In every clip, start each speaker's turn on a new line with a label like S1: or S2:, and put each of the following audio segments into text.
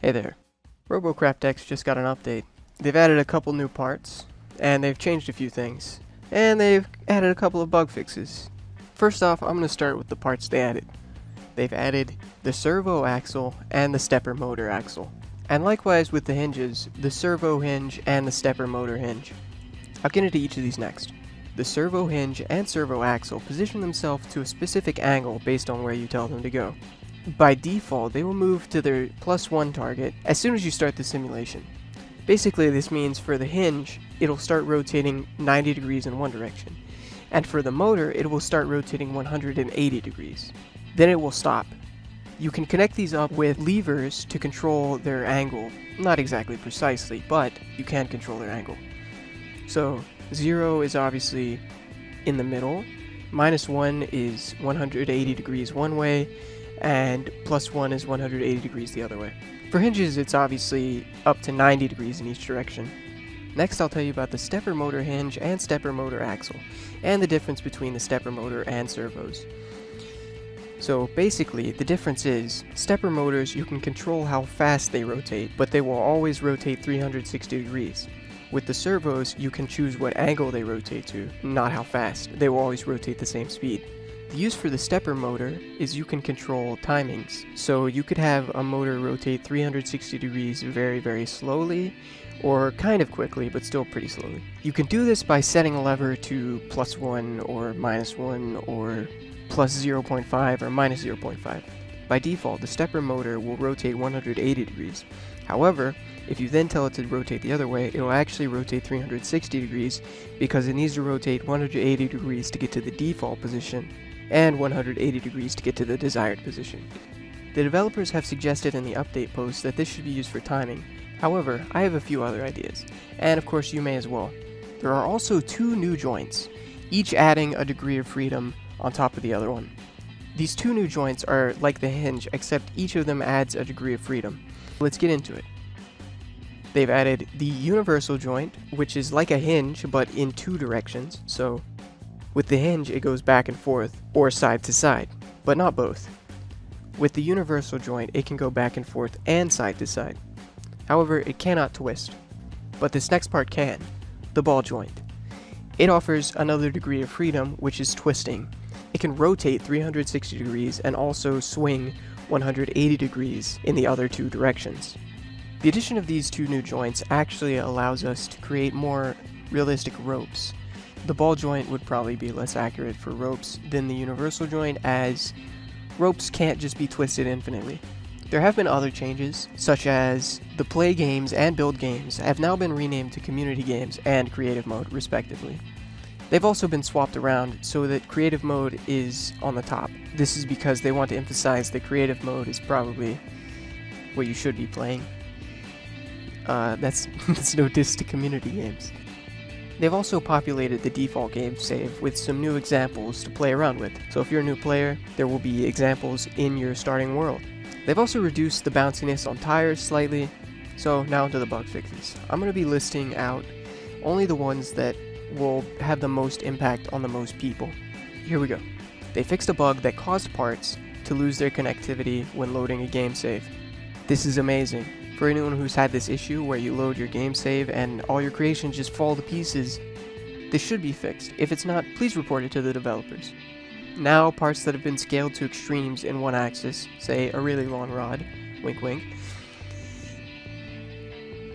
S1: Hey there. RobocraftX just got an update. They've added a couple new parts, and they've changed a few things, and they've added a couple of bug fixes. First off, I'm going to start with the parts they added. They've added the servo axle and the stepper motor axle. And likewise with the hinges, the servo hinge and the stepper motor hinge. I'll get into each of these next. The servo hinge and servo axle position themselves to a specific angle based on where you tell them to go. By default, they will move to their +1 target as soon as you start the simulation. Basically, this means for the hinge, it'll start rotating 90 degrees in one direction, and for the motor, it will start rotating 180 degrees. Then it will stop. You can connect these up with levers to control their angle. Not exactly precisely, but you can control their angle. So, 0 is obviously in the middle, -1 is 180 degrees one way, and +1 is 180 degrees the other way. For hinges, it's obviously up to 90 degrees in each direction. Next, I'll tell you about the stepper motor hinge and stepper motor axle, and the difference between the stepper motor and servos. So basically, the difference is, stepper motors, you can control how fast they rotate, but they will always rotate 360 degrees. With the servos, you can choose what angle they rotate to, not how fast. They will always rotate the same speed. The use for the stepper motor is you can control timings. So you could have a motor rotate 360 degrees very, very slowly, or kind of quickly, but still pretty slowly. You can do this by setting a lever to +1 or -1 or +0.5 or -0.5. By default, the stepper motor will rotate 180 degrees. However, if you then tell it to rotate the other way, it will actually rotate 360 degrees because it needs to rotate 180 degrees to get to the default position and 180 degrees to get to the desired position. The developers have suggested in the update post that this should be used for timing. However, I have a few other ideas, and of course you may as well. There are also 2 new joints, each adding a degree of freedom on top of the other one. These 2 new joints are like the hinge, except each of them adds a degree of freedom. Let's get into it. They've added the universal joint, which is like a hinge but in 2 directions, so with the hinge it goes back and forth, or side to side, but not both. With the universal joint it can go back and forth and side to side. However, it cannot twist. But this next part can, the ball joint. It offers another degree of freedom, which is twisting. It can rotate 360 degrees and also swing 180 degrees in the other 2 directions. The addition of these 2 new joints actually allows us to create more realistic ropes. The ball joint would probably be less accurate for ropes than the universal joint, as ropes can't just be twisted infinitely. There have been other changes, such as the play games and build games have now been renamed to community games and creative mode respectively. They've also been swapped around so that creative mode is on the top. This is because they want to emphasize that creative mode is probably what you should be playing. That's no diss to community games. They've also populated the default game save with some new examples to play around with. So if you're a new player, there will be examples in your starting world. They've also reduced the bounciness on tires slightly. So now into the bug fixes. I'm going to be listing out only the ones that will have the most impact on the most people. Here we go. They fixed a bug that caused parts to lose their connectivity when loading a game save. This is amazing. For anyone who's had this issue where you load your game save and all your creations just fall to pieces, this should be fixed. If it's not, please report it to the developers. Now, parts that have been scaled to extremes in one axis, say a really long rod, wink wink,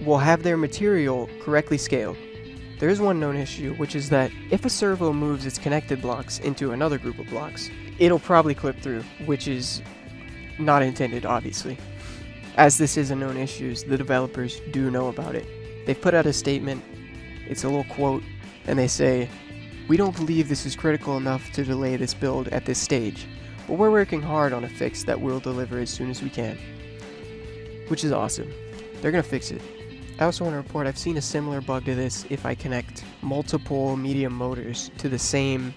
S1: will have their material correctly scaled. There is one known issue, which is that if a servo moves its connected blocks into another group of blocks, it'll probably clip through, which is not intended, obviously. As this is a known issue, the developers do know about it. They've put out a statement, it's a little quote, and they say, "We don't believe this is critical enough to delay this build at this stage, but we're working hard on a fix that we'll deliver as soon as we can." Which is awesome. They're gonna fix it. I also want to report I've seen a similar bug to this if I connect multiple medium motors to the same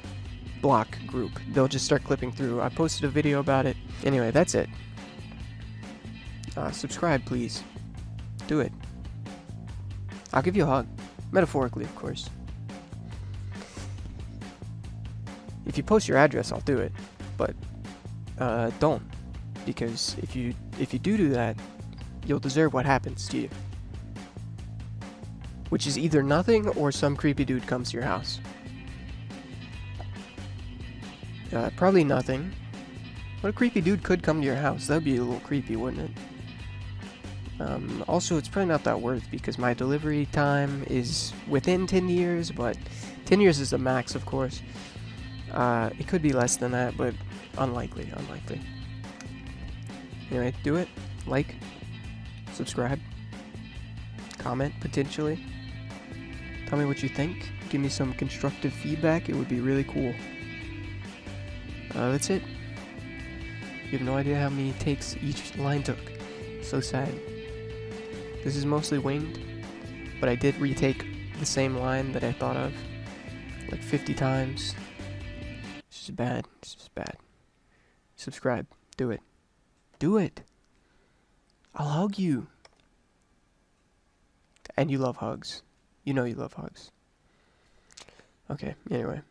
S1: block group. They'll just start clipping through. I posted a video about it. Anyway, that's it. Subscribe, please. Do it. I'll give you a hug. Metaphorically, of course. If you post your address, I'll do it. But, don't. Because if you do that, you'll deserve what happens to you. Which is either nothing or some creepy dude comes to your house. Probably nothing. But a creepy dude could come to your house. That'd be a little creepy, wouldn't it? Also, it's probably not that worth because my delivery time is within 10 years, but 10 years is the max, of course. It could be less than that, but unlikely. Anyway, do it. Like, subscribe, comment, potentially. Tell me what you think. Give me some constructive feedback. It would be really cool. That's it. You have no idea how many takes each line took. So sad. This is mostly winged, but I did retake the same line that I thought of like 50 times. It's just bad. It's just bad. Subscribe. Do it. Do it. I'll hug you. And you love hugs. You know you love hugs. Okay, anyway.